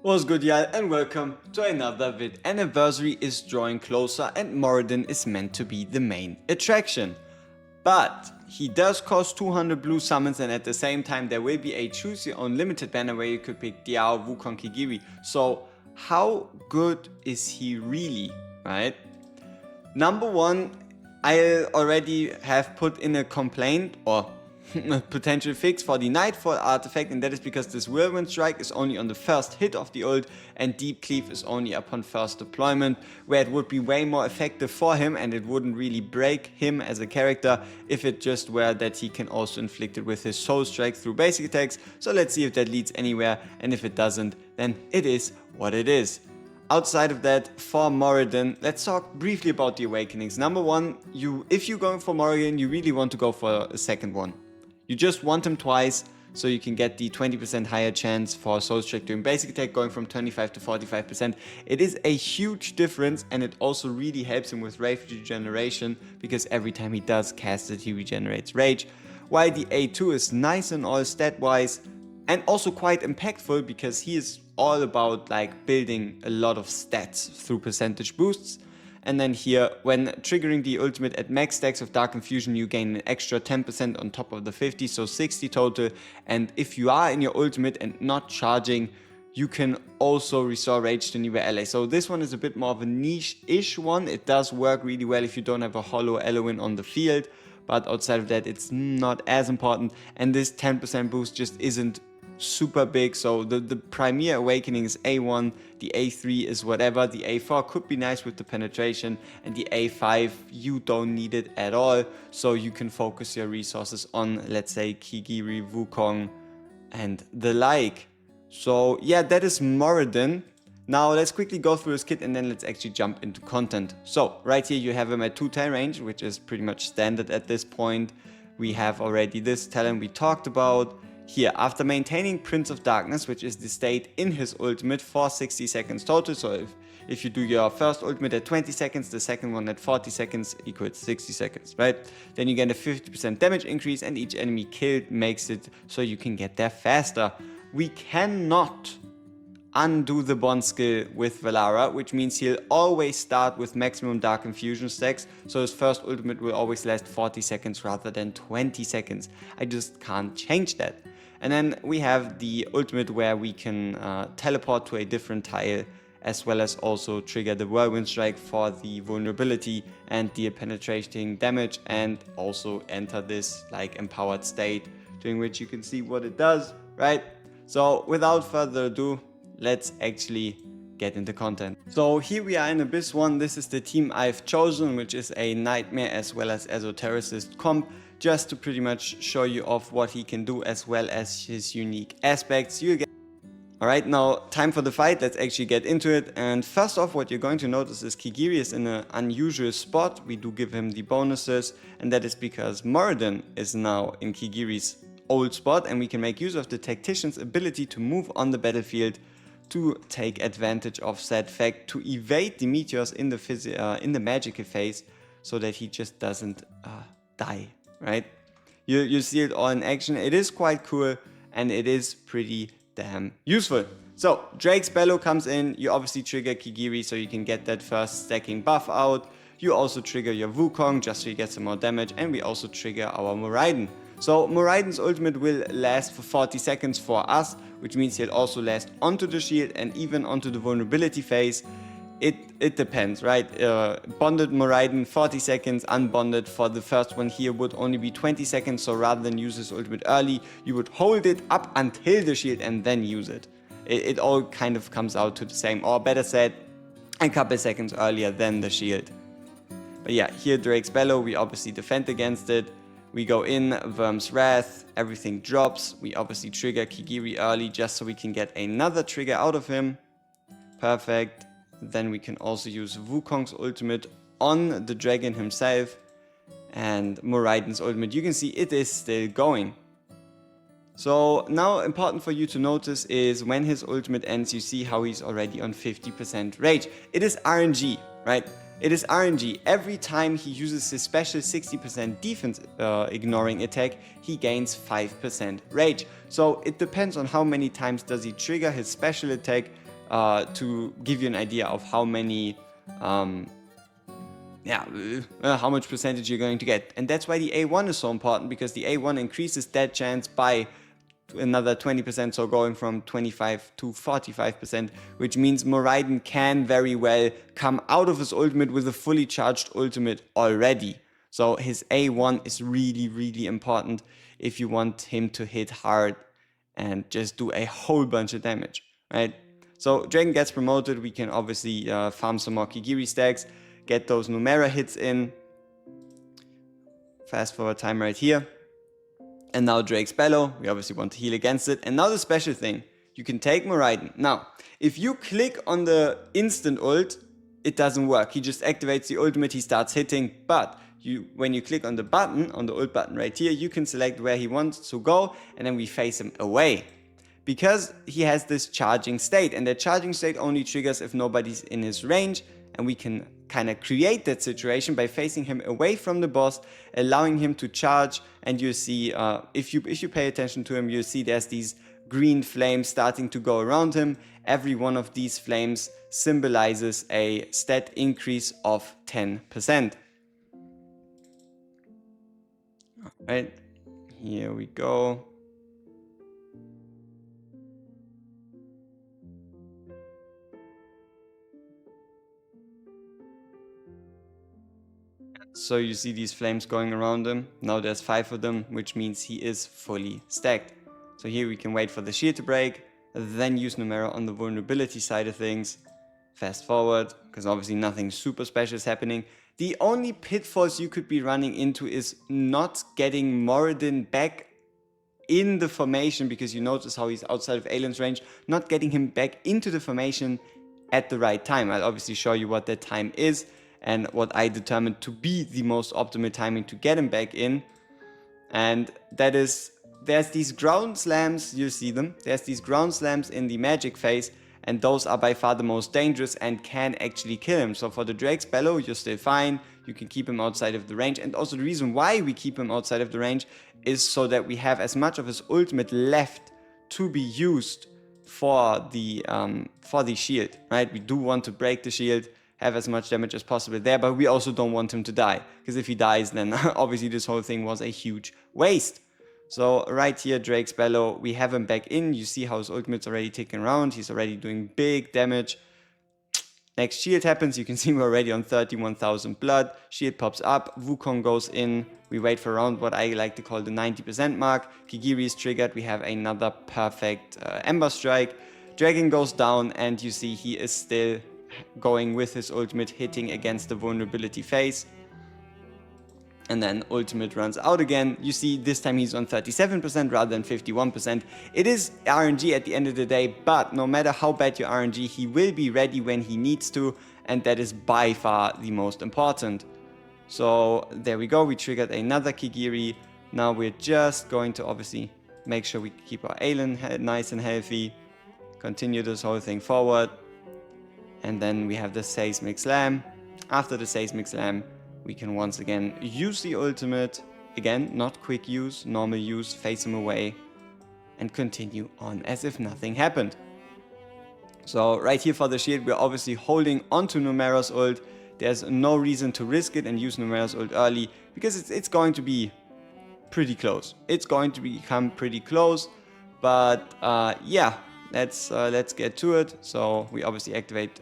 What's good, y'all, and welcome to another vid. Anniversary is drawing closer and Moriden is meant to be the main attraction. But he does cost 200 blue summons, and at the same time there will be a choose your own limited banner where you could pick Diao, Wukong, Kigiri. So how good is he really, right? Number one, I already have put in a complaint or potential fix for the Nightfall artifact, and that is because this Whirlwind Strike is only on the first hit of the ult and Deep Cleave is only upon first deployment, where it would be way more effective for him and it wouldn't really break him as a character if it just were that he can also inflict it with his Soul Strike through basic attacks. So let's see if that leads anywhere, and if it doesn't, then it is what it is. Outside of that, for Moriden, let's talk briefly about the awakenings. Number one, if you're going for Moriden, you really want to go for a second one. You just want him twice, so you can get the 20% higher chance for Soul Strike doing basic attack, going from 25 to 45%. It is a huge difference, and it also really helps him with rage regeneration, because every time he does cast it, he regenerates rage. While the A2 is nice and all stat-wise, and also quite impactful, because he is all about like building a lot of stats through percentage boosts. And then here, when triggering the ultimate at max stacks of Dark Infusion, you gain an extra 10% on top of the 50, so 60 total. And if you are in your ultimate and not charging, you can also restore rage to nearby ally. So this one is a bit more of a niche-ish one. It does work really well if you don't have a hollow Eloin on the field, but outside of that, it's not as important. And this 10% boost just isn't super big. So the premier awakening is A1, the A3 is whatever, the A4 could be nice with the penetration, and the A5 you don't need it at all, so you can focus your resources on, let's say, Kigiri, Wukong and the like. So yeah, that is Moriden. Now let's quickly go through his kit and then let's actually jump into content. So right here you have him at 210 range, which is pretty much standard at this point. We have already this talent we talked about. Here, after maintaining Prince of Darkness, which is the state in his ultimate, for 60 seconds total, so if you do your first ultimate at 20 seconds, the second one at 40 seconds equals 60 seconds, right? Then you get a 50% damage increase, and each enemy killed makes it so you can get there faster. We cannot undo the bond skill with Valara, which means he'll always start with maximum Dark Infusion stacks, so his first ultimate will always last 40 seconds rather than 20 seconds. I just can't change that. And then we have the ultimate where we can teleport to a different tile, as well as also trigger the Whirlwind Strike for the vulnerability and the penetrating damage, and also enter this like empowered state, during which you can see what it does, right? So without further ado, let's actually get into content. So here we are in Abyss 1. This is the team I've chosen, which is a Nightmare as well as Esotericist comp, just to pretty much show you off what he can do as well as his unique aspects. Alright, now time for the fight. Let's actually get into it. And first off, what you're going to notice is Kigiri is in an unusual spot. We do give him the bonuses, and that is because Moriden is now in Kigiri's old spot, and we can make use of the Tactician's ability to move on the battlefield to take advantage of said fact, to evade the meteors in the magical phase, so that he just doesn't die, right? You see it all in action. It is quite cool, and it is pretty damn useful. So Drake's Bellow comes in. You obviously trigger Kigiri so you can get that first stacking buff out. You also trigger your Wukong just so you get some more damage, and we also trigger our Moriden. So Moriden's ultimate will last for 40 seconds for us, which means he'll also last onto the shield and even onto the vulnerability phase. It depends, right? Bonded Moriden 40 seconds, unbonded for the first one here would only be 20 seconds, so rather than use his ultimate early, you would hold it up until the shield and then use it. It all kind of comes out to the same, or better said, a couple seconds earlier than the shield. But yeah, here Drake's Bellow, we obviously defend against it. We go in, Worm's Wrath, everything drops. We obviously trigger Kigiri early just so we can get another trigger out of him. Perfect. Then we can also use Wukong's ultimate on the dragon himself. And Moriden's ultimate, you can see it is still going. So now important for you to notice is when his ultimate ends, you see how he's already on 50% rage. It is RNG, right? It is RNG. Every time he uses his special 60% defense ignoring attack, he gains 5% rage. So it depends on how many times does he trigger his special attack to give you an idea of how many how much percentage you're going to get. And that's why the A1 is so important, because the A1 increases that chance by another 20%, so going from 25 to 45%, which means Moriden can very well come out of his ultimate with a fully charged ultimate already. So his A1 is really, really important if you want him to hit hard and just do a whole bunch of damage, right? So Dragon gets promoted, we can obviously farm some more Kigiri stacks, get those Numera hits in. Fast forward time right here. And now Drake's Bellow, we obviously want to heal against it. And now the special thing, you can take Moriden. Now, if you click on the instant ult, it doesn't work. He just activates the ultimate, he starts hitting. But when you click on the button, on the ult button right here, you can select where he wants to go, and then we face him away. Because he has this charging state, and that charging state only triggers if nobody's in his range, and we can kind of create that situation by facing him away from the boss, allowing him to charge. And you see, if you pay attention to him, you see there's these green flames starting to go around him. Every one of these flames symbolizes a stat increase of 10%. Alright, here we go. So you see these flames going around him. Now there's 5 of them, which means he is fully stacked. So here we can wait for the shield to break, then use Numera on the vulnerability side of things. Fast forward, because obviously nothing super special is happening. The only pitfalls you could be running into is not getting Moriden back in the formation, because you notice how he's outside of Aelin's range, not getting him back into the formation at the right time. I'll obviously show you what that time is, and what I determined to be the most optimal timing to get him back in. And that is, there's these ground slams, you see them, there's these ground slams in the magic phase, and those are by far the most dangerous and can actually kill him. So for the Drake's Bellow, you're still fine, you can keep him outside of the range. And also the reason why we keep him outside of the range is so that we have as much of his ultimate left to be used for the shield, right? We do want to break the shield, have as much damage as possible there, but we also don't want him to die, because if he dies, then obviously this whole thing was a huge waste. So right here, Drake's Bellow, we have him back in. You see how his ultimate's already ticking around. He's already doing big damage. Next shield happens. You can see we're already on 31,000 blood. Shield pops up. Wukong goes in. We wait for around what I like to call the 90% mark. Kigiri is triggered. We have another perfect Ember Strike. Dragon goes down, and you see he is still going with his ultimate, hitting against the vulnerability phase. And then ultimate runs out again. You see this time he's on 37% rather than 51%. It is RNG at the end of the day, but no matter how bad your RNG, he will be ready when he needs to, and that is by far the most important. So there we go, we triggered another Kigiri. Now we're just going to obviously make sure we keep our Aelin nice and healthy, continue this whole thing forward. And then we have the Seismic Slam. After the Seismic Slam, we can once again use the ultimate. Again, not quick use, normal use, face him away, and continue on as if nothing happened. So right here for the shield, we're obviously holding onto Numera's ult. There's no reason to risk it and use Numera's ult early, because it's going to be pretty close. It's going to become pretty close, but yeah. Let's get to it. So we obviously activate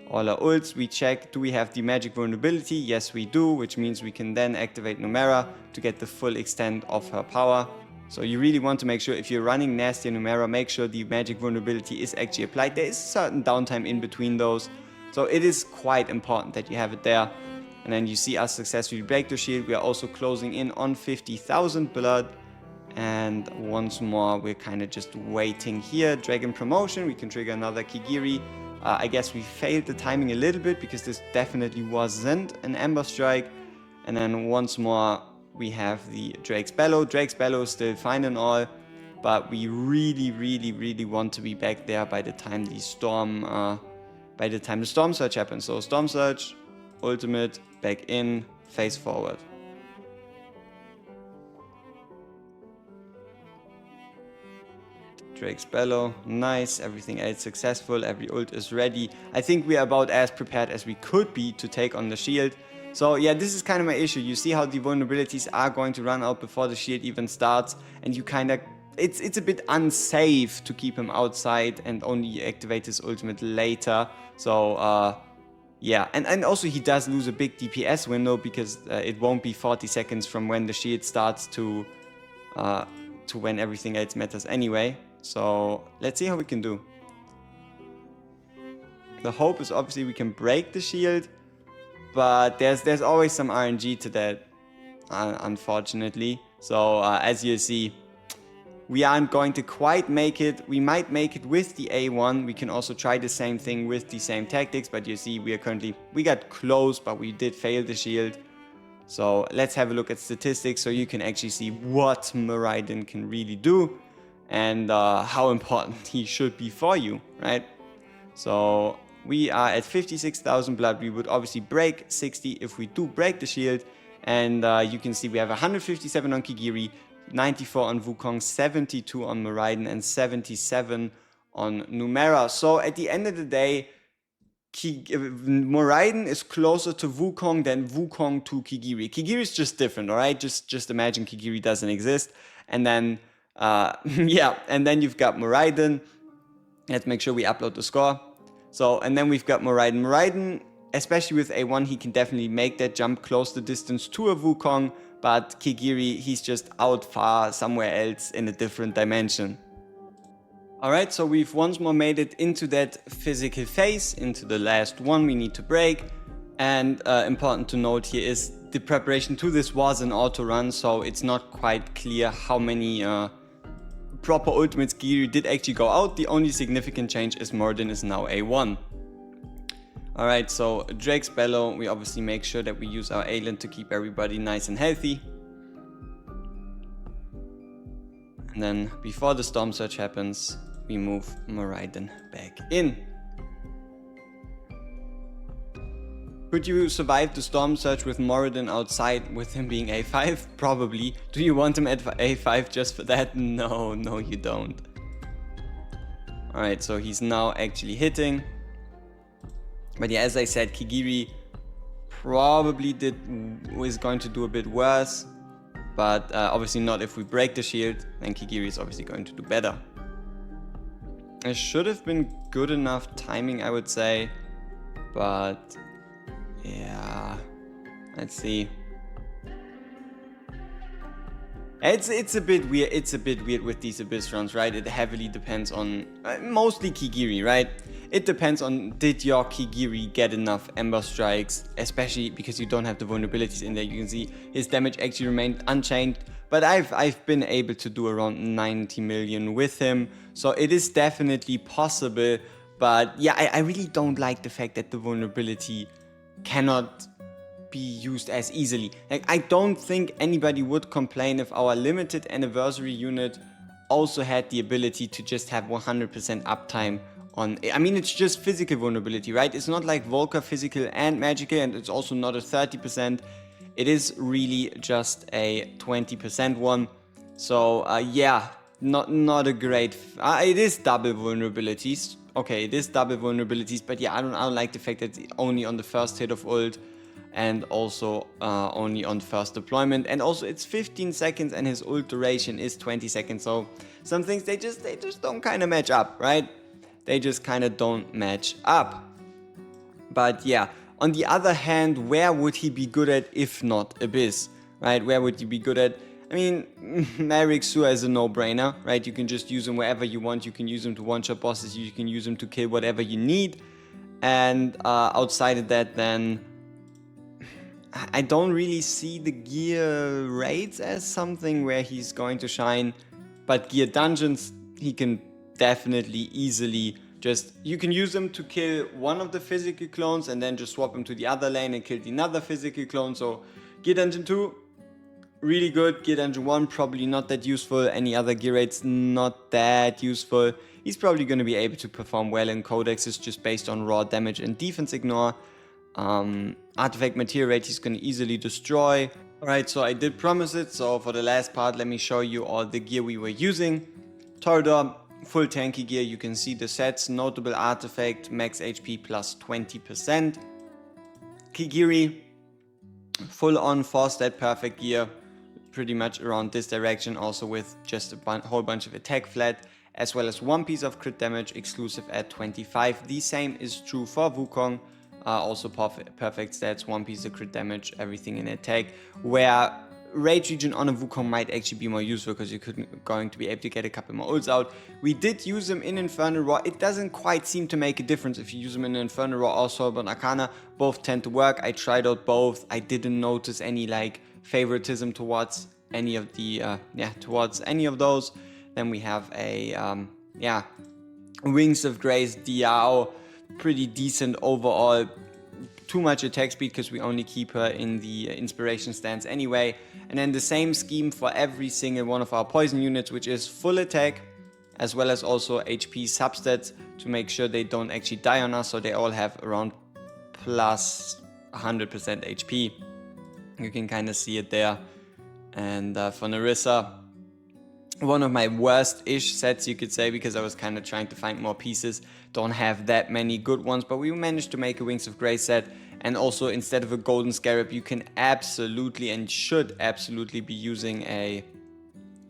all our ults. We check, do we have the magic vulnerability? Yes, we do, which means we can then activate Numera to get the full extent of her power. So you really want to make sure, if you're running Nasty Numera, make sure the magic vulnerability is actually applied. There is certain downtime in between those, so it is quite important that you have it there. And then you see us successfully break the shield. We are also closing in on 50,000 blood. And once more, we're kind of just waiting here. Dragon promotion, we can trigger another Kigiri. I guess we failed the timing a little bit, because this definitely wasn't an Ember Strike. And then once more, we have the Drake's Bellow. Drake's Bellow is still fine and all, but we really want to be back there by the time the storm surge happens. So storm surge, ultimate, back in, face forward. Drake's Bellow, nice, everything else successful, every ult is ready. I think we are about as prepared as we could be to take on the shield. So yeah, this is kind of my issue. You see how the vulnerabilities are going to run out before the shield even starts, and you kind of, it's a bit unsafe to keep him outside and only activate his ultimate later. So yeah, and also he does lose a big DPS window because it won't be 40 seconds from when the shield starts to when everything else matters anyway. So let's see how we can do. The hope is obviously we can break the shield, but there's always some RNG to that, unfortunately. So as you see, we aren't going to quite make it. We might make it with the A1. We can also try the same thing with the same tactics, but you see we got close, but we did fail the shield. So let's have a look at statistics so you can actually see what Moriden can really do and how important he should be for you, right? So we are at 56,000 blood. We would obviously break 60 if we do break the shield. And you can see we have 157 on Kigiri, 94 on Wukong, 72 on Moriden, and 77 on Numera. So at the end of the day, Moriden is closer to Wukong than Wukong to Kigiri. Kigiri is just different, alright? Just imagine Kigiri doesn't exist. And then, yeah, and then you've got Moriden. Let's make sure we upload the score. So, and then we've got Moriden. Moriden, especially with A1, he can definitely make that jump, close the distance to a Wukong. But Kigiri, he's just out far somewhere else in a different dimension. Alright, so we've once more made it into that physical phase, into the last one we need to break. And important to note here is the preparation to this was an auto run, so it's not quite clear how many proper ultimates Kigiri did actually go out. The only significant change is Moriden is now A1. Alright, so Drake's Bellow, we obviously make sure that we use our alien to keep everybody nice and healthy. And then before the Storm Surge happens, we move Moriden back in. Could you survive the Storm Surge with Moriden outside with him being A5? Probably. Do you want him at A5 just for that? No, you don't. Alright, so he's now actually hitting. But yeah, as I said, Kigiri probably is going to do a bit worse. But obviously not if we break the shield, then Kigiri is obviously going to do better. It should have been good enough timing, I would say. But yeah, let's see. It's a bit weird. It's a bit weird with these Abyss runs, right? It heavily depends on mostly Kigiri, right? It depends on, did your Kigiri get enough Ember Strikes, especially because you don't have the vulnerabilities in there. You can see his damage actually remained unchanged, but I've been able to do around 90 million with him, so it is definitely possible. But yeah, I really don't like the fact that the vulnerability cannot be used as easily. Like, I don't think anybody would complain if our limited anniversary unit also had the ability to just have 100% uptime on, I mean, it's just physical vulnerability, right? It's not like Volker physical and magical, and it's also not a 30%. It is really just a 20% one. So yeah, not a great, it is double vulnerabilities. Okay, it is double vulnerabilities, but yeah, I don't like the fact that it's only on the first hit of ult, and also only on first deployment, and also it's 15 seconds and his ult duration is 20 seconds. So some things they just don't kind of match up, right? They just kind of don't match up. But yeah, on the other hand, where would he be good at if not Abyss, right? Where would he be good at? I mean, Merrick Sua is a no-brainer, right? You can just use him wherever you want. You can use him to one-shot bosses. You can use him to kill whatever you need. And outside of that, then I don't really see the gear raids as something where he's going to shine. But gear dungeons, he can definitely easily just, you can use him to kill one of the physical clones and then just swap him to the other lane and kill another physical clone. So gear dungeon 2, really good. Gear dungeon 1, probably not that useful. Any other gear raids, not that useful. He's probably going to be able to perform well in codexes just based on raw damage and defense ignore. Artifact material rate he's going to easily destroy. Alright, so I did promise it. So for the last part, let me show you all the gear we were using. Torador, full tanky gear. You can see the sets, notable artifact, max HP plus 20%. Kigiri, full on 4-stat perfect gear, pretty much around this direction, also with just a whole bunch of attack flat, as well as 1 piece of crit damage exclusive at 25. The same is true for Wukong, also perfect stats, 1 piece of crit damage, everything in attack, where Rage Regen on a Wukong might actually be more useful because you're going to be able to get a couple more ults out. We did use them in Infernal Raw. It doesn't quite seem to make a difference if you use them in Infernal Raw or Soulbound Arcana. Both tend to work. I tried out both. I didn't notice any like favoritism towards any of the towards any of those. Then we have a Wings of Grace Diao, pretty decent overall. Too much attack speed because we only keep her in the inspiration stance anyway. And then the same scheme for every single one of our poison units, which is full attack as well as also HP substats to make sure they don't actually die on us, so they all have around plus 100% HP. You can kind of see it there. And for Narissa, one of my worst-ish sets, you could say, because I was kind of trying to find more pieces. Don't have that many good ones, but we managed to make a Wings of Grace set. And also, instead of a Golden Scarab, you can absolutely and should absolutely be using a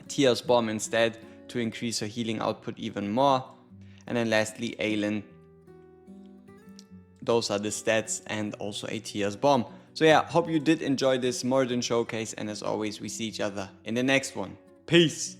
Tears Bomb instead to increase her healing output even more. And then lastly, Aelin. Those are the stats, and also a Tears Bomb. So yeah, hope you did enjoy this Moriden showcase, and as always, we see each other in the next one. Peace!